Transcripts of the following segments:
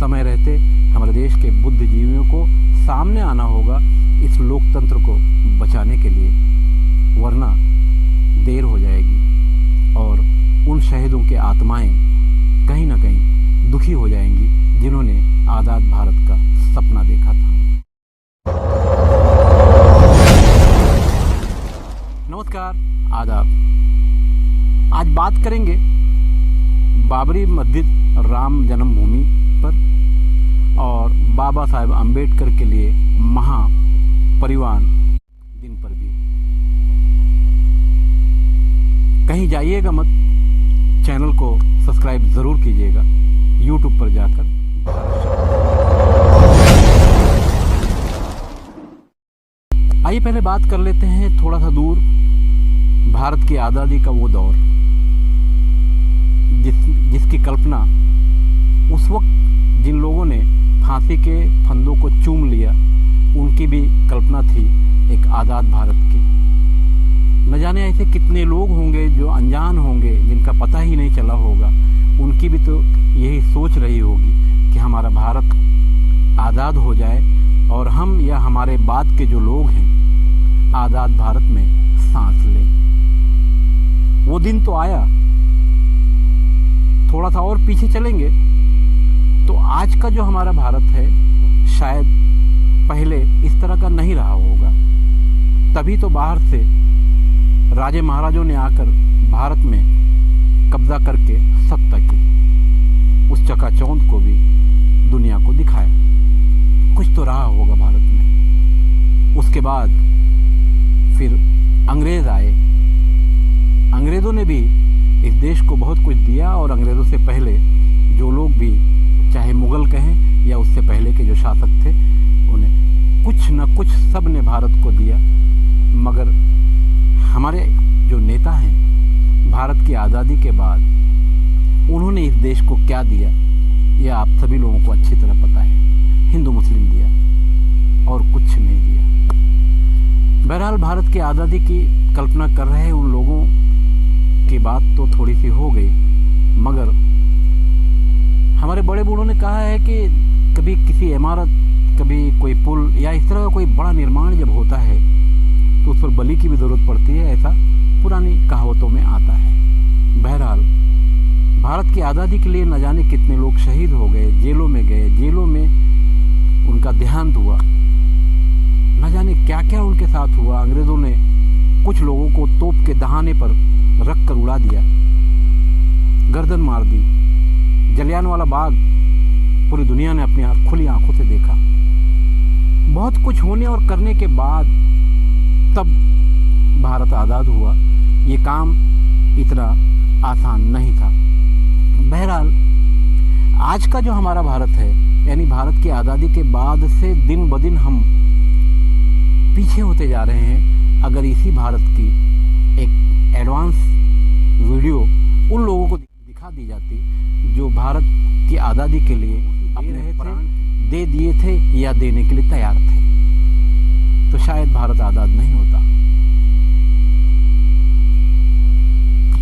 समय रहते हमारे देश के बुद्धिजीवियों को सामने आना होगा इस लोकतंत्र को बचाने के लिए, वरना देर हो जाएगी और उन शहीदों की आत्माएं कहीं ना कहीं दुखी हो जाएंगी जिन्होंने आज़ाद भारत का सपना देखा था। नमस्कार, आदाब। आज बात करेंगे बाबरी मस्जिद राम जन्मभूमि पर और बाबा साहेब अम्बेडकर के लिए महापरिनिर्वाण दिन पर भी। कहीं जाइएगा मत, चैनल को सब्सक्राइब जरूर कीजिएगा YouTube पर जाकर। आइए पहले बात कर लेते हैं थोड़ा सा दूर भारत की आज़ादी का वो दौर जिसकी कल्पना उस वक्त जिन लोगों ने फांसी के फंदों को चूम लिया उनकी भी कल्पना थी एक आज़ाद भारत की। न जाने ऐसे कितने लोग होंगे जो अनजान होंगे, जिनका पता ही नहीं चला होगा, उनकी भी तो यही सोच रही होगी कि हमारा भारत आज़ाद हो जाए और हम या हमारे बाद के जो लोग हैं आज़ाद भारत में सांस लें। वो दिन तो आया। थोड़ा सा और पीछे चलेंगे तो आज का जो हमारा भारत है शायद पहले इस तरह का नहीं रहा होगा। तभी तो बाहर से राजे महाराजों ने आकर भारत में कब्जा करके सत्ता की, उस चकाचौंध को भी दुनिया को दिखाया। कुछ तो रहा होगा भारत में। उसके बाद फिर अंग्रेज आए। अंग्रेज़ों ने भी इस देश को बहुत कुछ दिया और अंग्रेज़ों से पहले जो लोग भी, चाहे मुगल कहें या उससे पहले के जो शासक थे, उन्हें कुछ न कुछ सब ने भारत को दिया। मगर हमारे जो नेता हैं भारत की आज़ादी के बाद उन्होंने इस देश को क्या दिया यह आप सभी लोगों को अच्छी तरह पता है। हिंदू मुस्लिम दिया और कुछ नहीं दिया। बहरहाल भारत की आज़ादी की कल्पना कर रहे उन लोगों की बात तो थोड़ी सी हो गई, मगर हमारे बड़े बूढ़ों ने कहा है कि कभी किसी इमारत, कभी कोई पुल या इस तरह का कोई बड़ा निर्माण जब होता है तो उस पर बलि की भी ज़रूरत पड़ती है, ऐसा पुरानी कहावतों में आता है। बहरहाल भारत की आज़ादी के लिए न जाने कितने लोग शहीद हो गए, जेलों में गए, जेलों में उनका देहांत हुआ, न जाने क्या क्या उनके साथ हुआ। अंग्रेज़ों ने कुछ लोगों को तोप के दहाने पर रख कर उड़ा दिया, गर्दन मार दी। जलियांवाला बाग पूरी दुनिया ने अपनी खुली आंखों से देखा। बहुत कुछ होने और करने के बाद तब भारत आज़ाद हुआ। ये काम इतना आसान नहीं था। बहरहाल आज का जो हमारा भारत है, यानी भारत की आज़ादी के बाद से दिन ब दिन हम पीछे होते जा रहे हैं। अगर इसी भारत की एक एडवांस वीडियो उन लोगों को दिखा दी जाती जो भारत की आज़ादी के लिए अपने प्राण दे दिए थे या देने के लिए तैयार थे, तो शायद भारत आज़ाद नहीं होता।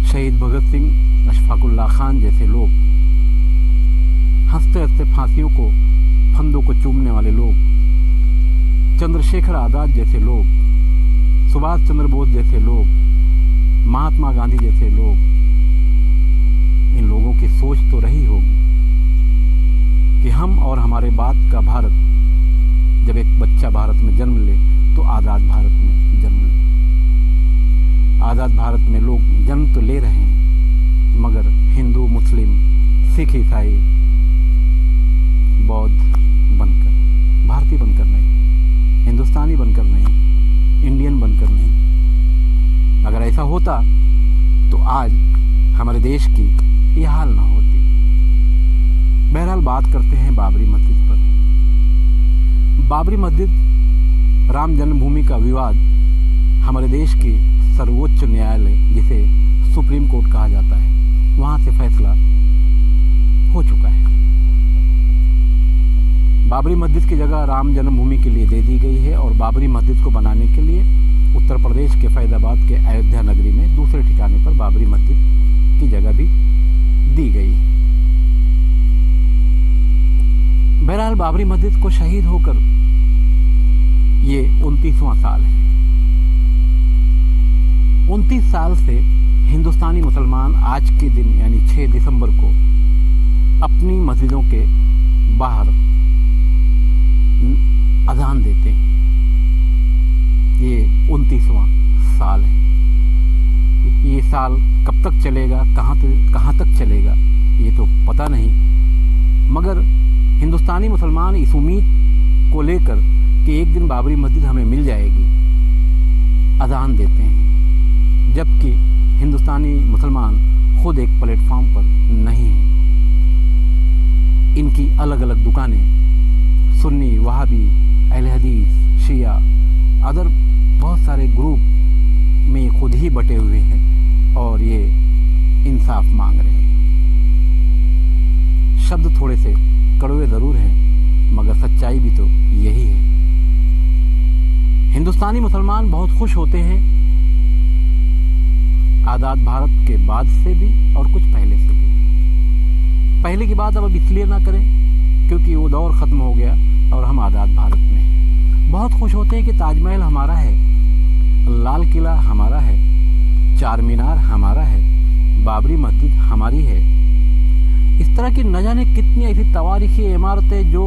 शहीद भगत सिंह, अशफाकुल्ला खान जैसे लोग, हंसते हंसते फांसियों को, फंदों को चूमने वाले लोग, चंद्रशेखर आज़ाद जैसे लोग, सुभाष चंद्र बोस जैसे लोग, महात्मा गांधी जैसे लोग, इन लोगों की सोच तो रही होगी कि हम और हमारे बाद का भारत, जब एक बच्चा भारत में जन्म ले तो आज़ाद भारत में जन्म ले। आज़ाद भारत में लोग जन्म तो ले रहे हैं, मगर हिंदू, मुस्लिम, सिख, ईसाई, बौद्ध बनकर, भारतीय बनकर नहीं, हिंदुस्तानी बनकर नहीं, इंडियन बनकर नहीं। अगर ऐसा होता तो आज हमारे देश की यह हाल ना होती। बहरहाल बात करते हैं बाबरी मस्जिद पर। बाबरी मस्जिद राम जन्मभूमि का विवाद हमारे देश की सर्वोच्च न्यायालय, जिसे सुप्रीम कोर्ट कहा जाता है, वहां से फैसला हो चुका है। बाबरी मस्जिद की जगह राम जन्मभूमि के लिए दे दी गई है और बाबरी मस्जिद को बनाने के लिए उत्तर प्रदेश के फैजाबाद के अयोध्या नगरी में दूसरे ठिकाने पर बाबरी मस्जिद की जगह भी दी गई है। बहरहाल बाबरी मस्जिद को शहीद होकर ये 29वां साल है। 29 साल से हिंदुस्तानी मुसलमान आज के दिन यानी 6 दिसंबर को अपनी मस्जिदों के बाहर अजान देते हैं। ये 29वां साल है। ये साल कब तक चलेगा, कहाँ तक चलेगा ये तो पता नहीं, मगर हिंदुस्तानी मुसलमान इस उम्मीद को लेकर कि एक दिन बाबरी मस्जिद हमें मिल जाएगी अजान देते हैं, जबकि हिंदुस्तानी मुसलमान खुद एक प्लेटफॉर्म पर नहीं है। इनकी अलग अलग दुकानें सुन्नी, वहाबी, अहले हदीस, शिया, अदर बहुत सारे ग्रुप में खुद ही बटे हुए हैं और ये इंसाफ मांग रहे हैं। शब्द थोड़े से कड़वे ज़रूर हैं, मगर सच्चाई भी तो यही है। हिंदुस्तानी मुसलमान बहुत खुश होते हैं आज़ाद भारत के बाद से भी और कुछ पहले से भी। पहले की बात अब इसलिए ना करें क्योंकि वो दौर ख़त्म हो गया और हम आज़ाद भारत में हैं। बहुत खुश होते हैं कि ताजमहल हमारा है, लाल किला हमारा है, चार मीनार हमारा है, बाबरी मस्जिद हमारी है। इस तरह की न जाने कितनी ऐसी तवारीखी इमारतें जो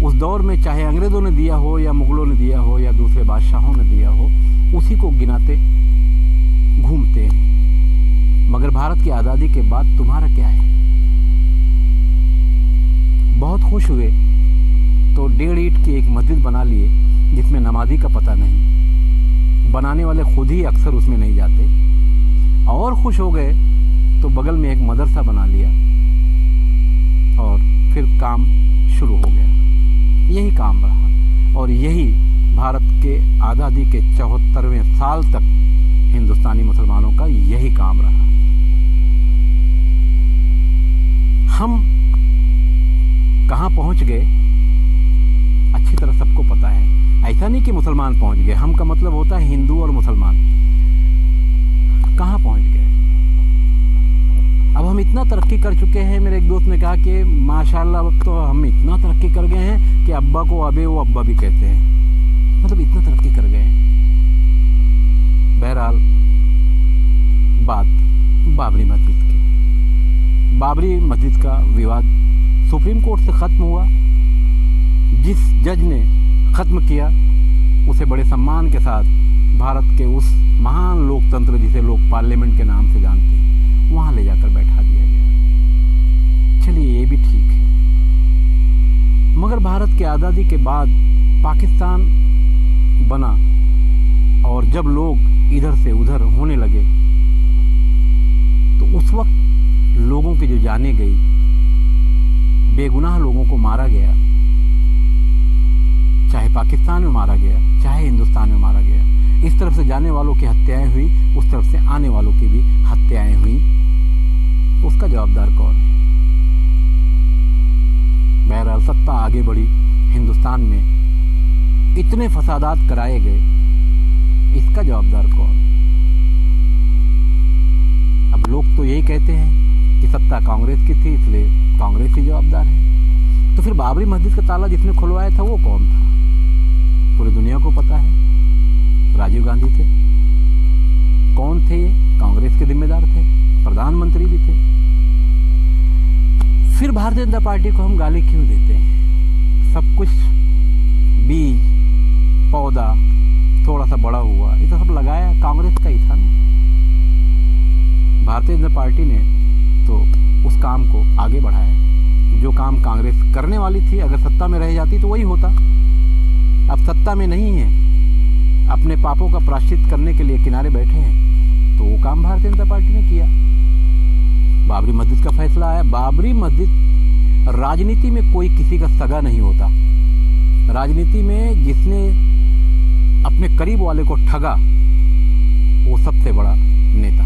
उस दौर में चाहे अंग्रेज़ों ने दिया हो या मुग़लों ने दिया हो या दूसरे बादशाहों ने दिया हो, उसी को गिनाते घूमते हैं। मगर भारत की आज़ादी के बाद तुम्हारा क्या है? बहुत खुश हुए तो 1.5 ईंट की एक मस्जिद बना लिए जिसमें नमाजी का पता नहीं, बनाने वाले खुद ही अक्सर उसमें नहीं जाते। और खुश हो गए तो बगल में एक मदरसा बना लिया और फिर काम शुरू हो गया। यही काम रहा और यही भारत के आज़ादी के 74वें साल तक हिंदुस्तानी मुसलमानों का यही काम रहा। हम कहाँ पहुँच गए अच्छी तरह सबको पता है। ऐसा नहीं कि मुसलमान पहुँच गए, हम का मतलब होता है हिंदू और मुसलमान। कहाँ पहुँच गए? अब हम इतना तरक्की कर चुके हैं। मेरे एक दोस्त ने कहा कि माशाल्लाह अब तो हम इतना तरक्की कर गए हैं कि अब्बा को अबे वो अब्बा भी कहते हैं, मतलब इतना तरक्की कर गए हैं। बहरहाल बात बाबरी मस्जिद की। बाबरी मस्जिद का विवाद सुप्रीम कोर्ट से ख़त्म हुआ। जिस जज ने ख़त्म किया उसे बड़े सम्मान के साथ भारत के उस महान लोकतंत्र जिसे लोग पार्लियामेंट के नाम से जानते हैं वहाँ ले जाकर बैठा दिया गया। चलिए ये भी ठीक है। मगर भारत की आज़ादी के बाद पाकिस्तान बना और जब लोग इधर से उधर होने लगे तो उस वक्त लोगों की जो जाने गई, बेगुनाह लोगों को मारा गया, चाहे पाकिस्तान में मारा गया चाहे हिंदुस्तान में मारा गया। इस तरफ से जाने वालों की हत्याएं हुई, उस तरफ से आने वालों की भी हत्याएं हुई। उसका जवाबदार कौन है? बहरहाल सत्ता आगे बढ़ी, हिंदुस्तान में इतने फसादात कराए गए, इसका जवाबदार कौन? अब लोग तो यही कहते हैं कि सत्ता कांग्रेस की थी इसलिए कांग्रेस ही जवाबदार है। तो फिर बाबरी मस्जिद का ताला जिसने खुलवाया था वो कौन था? पूरी दुनिया को पता है, राजीव गांधी थे। कौन थे ये? कांग्रेस के जिम्मेदार थे, प्रधानमंत्री भी थे। फिर भारतीय जनता पार्टी को हम गाली क्यों देते हैं? सब कुछ बीज पौधा थोड़ा सा बड़ा हुआ, ये तो सब लगाया कांग्रेस का ही था ना। भारतीय जनता पार्टी ने तो उस काम को आगे बढ़ाया। जो काम कांग्रेस करने वाली थी, अगर सत्ता में रह जाती तो वही होता। अब सत्ता में नहीं है, अपने पापों का प्रायश्चित करने के लिए किनारे बैठे हैं, तो वो काम भारतीय जनता पार्टी ने किया। बाबरी मस्जिद का फैसला आया। बाबरी मस्जिद, राजनीति में कोई किसी का सगा नहीं होता। राजनीति में जिसने अपने करीब वाले को ठगा वो सबसे बड़ा नेता,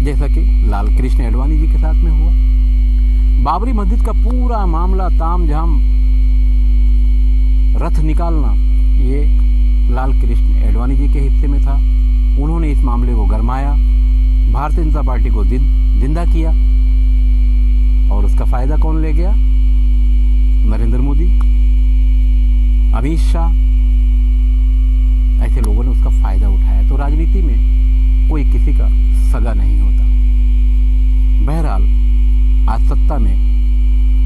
जैसा कि लाल कृष्ण एडवाणी जी के साथ में हुआ। बाबरी मस्जिद का पूरा मामला तामझाम रथ निकालना ये लाल कृष्ण एडवाणी जी के हिस्से में था। उन्होंने इस मामले को गरमाया, भारतीय जनता पार्टी को जिंदा किया और उसका फायदा कौन ले गया? नरेंद्र अमित शाह, ऐसे लोगों ने उसका फायदा उठाया। तो राजनीति में कोई किसी का सगा नहीं होता। बहरहाल आज सत्ता में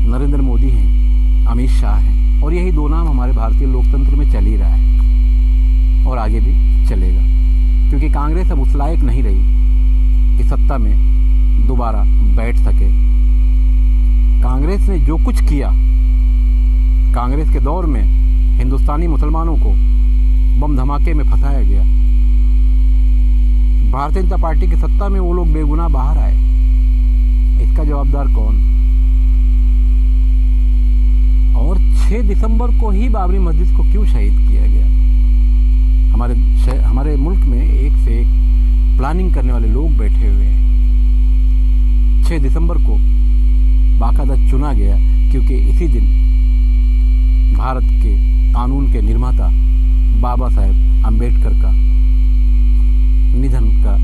नरेंद्र मोदी हैं, अमित शाह हैं, और यही दो नाम हमारे भारतीय लोकतंत्र में चल ही रहा है और आगे भी चलेगा, क्योंकि कांग्रेस अब उस लायक नहीं रही कि सत्ता में दोबारा बैठ सके। कांग्रेस ने जो कुछ किया, कांग्रेस के दौर में हिंदुस्तानी मुसलमानों को बम धमाके में फंसाया गया। भारतीय जनता पार्टी की सत्ता में वो लोग बेगुनाह बाहर आए। इसका जवाबदार कौन? और 6 दिसंबर को ही बाबरी मस्जिद को क्यों शहीद किया गया? हमारे मुल्क में एक से एक प्लानिंग करने वाले लोग बैठे हुए हैं। 6 दिसंबर को बाकायदा चुना गया क्योंकि इसी दिन भारत के कानून के निर्माता बाबा साहेब अम्बेडकर का निधन का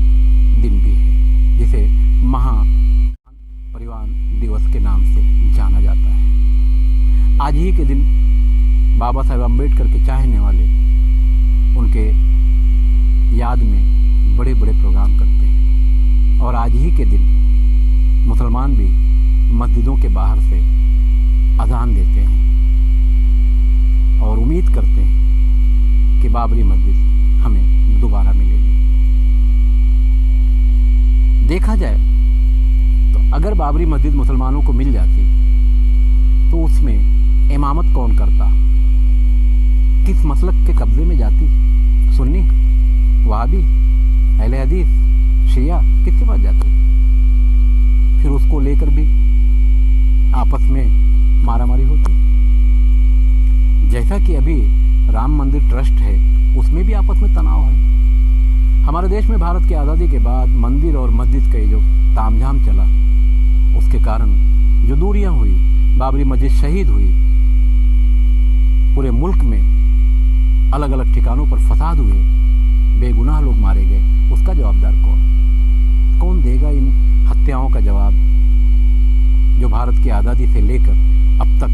दिन भी है, जिसे महापरिनिर्वाण दिवस के नाम से जाना जाता है। आज ही के दिन बाबा साहेब अम्बेडकर के चाहने वाले उनके याद में बड़े बड़े प्रोग्राम करते हैं, और आज ही के दिन मुसलमान भी मस्जिदों के बाहर से अजान देते हैं और उम्मीद करते हैं कि बाबरी मस्जिद हमें दोबारा मिलेगी। देखा जाए तो अगर बाबरी मस्जिद मुसलमानों को मिल जाती तो उसमें इमामत कौन करता? किस मसलक के कब्जे में जाती? सुन्नी, वहाबी, अहले हदीस, शिया, किसके पास जाती? फिर उसको लेकर भी आपस में मारामारी होती। जैसा कि अभी राम मंदिर ट्रस्ट है, उसमें भी आपस में तनाव है। हमारे देश में भारत की आज़ादी के बाद मंदिर और मस्जिद का जो तामझाम चला, उसके कारण जो दूरियां हुई, बाबरी मस्जिद शहीद हुई, पूरे मुल्क में अलग अलग ठिकानों पर फसाद हुए, बेगुनाह लोग मारे गए, उसका जवाबदार कौन? कौन देगा इन हत्याओं का जवाब जो भारत की आज़ादी से लेकर अब तक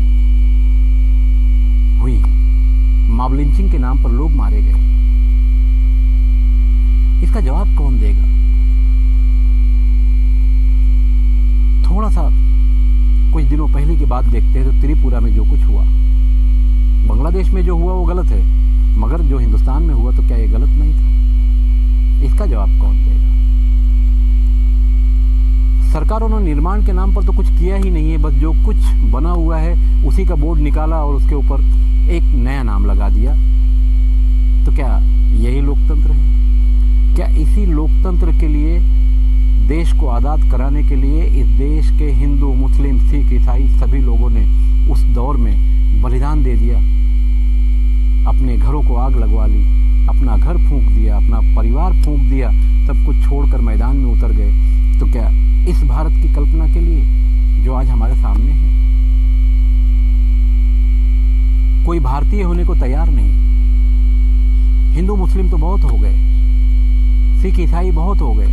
हुई है? मॉब लिंचिंग के नाम पर लोग मारे गए, इसका जवाब कौन देगा? थोड़ा सा कुछ दिनों पहले की बात देखते हैं तो त्रिपुरा में जो कुछ हुआ, बांग्लादेश में जो हुआ वो गलत है, मगर जो हिंदुस्तान में हुआ तो क्या ये गलत नहीं था? इसका जवाब कौन देगा? सरकारों ने निर्माण के नाम पर तो कुछ किया ही नहीं है, बस जो कुछ बना हुआ है उसी का बोर्ड निकाला और उसके ऊपर एक नया नाम लगा दिया। तो क्या यही लोकतंत्र है? क्या इसी लोकतंत्र के लिए, देश को आज़ाद कराने के लिए इस देश के हिंदू, मुस्लिम, सिख, ईसाई सभी लोगों ने उस दौर में बलिदान दे दिया, अपने घरों को आग लगवा ली, अपना घर फूंक दिया, अपना परिवार फूंक दिया, सब कुछ छोड़कर मैदान में उतर गए? तो क्या इस भारत की कल्पना के लिए जो आज हमारे सामने है कोई भारतीय होने को तैयार नहीं? हिंदू मुस्लिम तो बहुत हो गए, सिख ईसाई बहुत हो गए,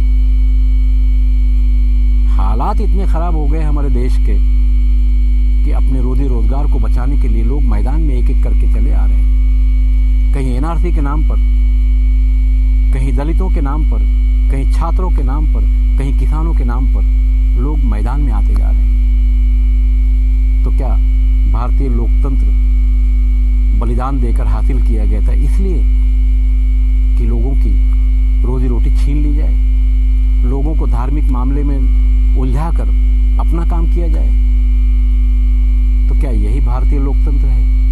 हालात इतने खराब हो गए हमारे देश के कि अपने रोजी रोजगार को बचाने के लिए लोग मैदान में एक एक करके चले आ रहे हैं। कहीं एनआरसी के नाम पर, कहीं दलितों के नाम पर, कहीं छात्रों के नाम पर, कहीं किसानों के नाम पर लोग मैदान में आते जा रहे हैं। तो क्या भारतीय लोकतंत्र बलिदान देकर हासिल किया गया था इसलिए कि लोगों की रोजी रोटी छीन ली जाए, लोगों को धार्मिक मामले में उलझाकर अपना काम किया जाए? तो क्या यही भारतीय लोकतंत्र है?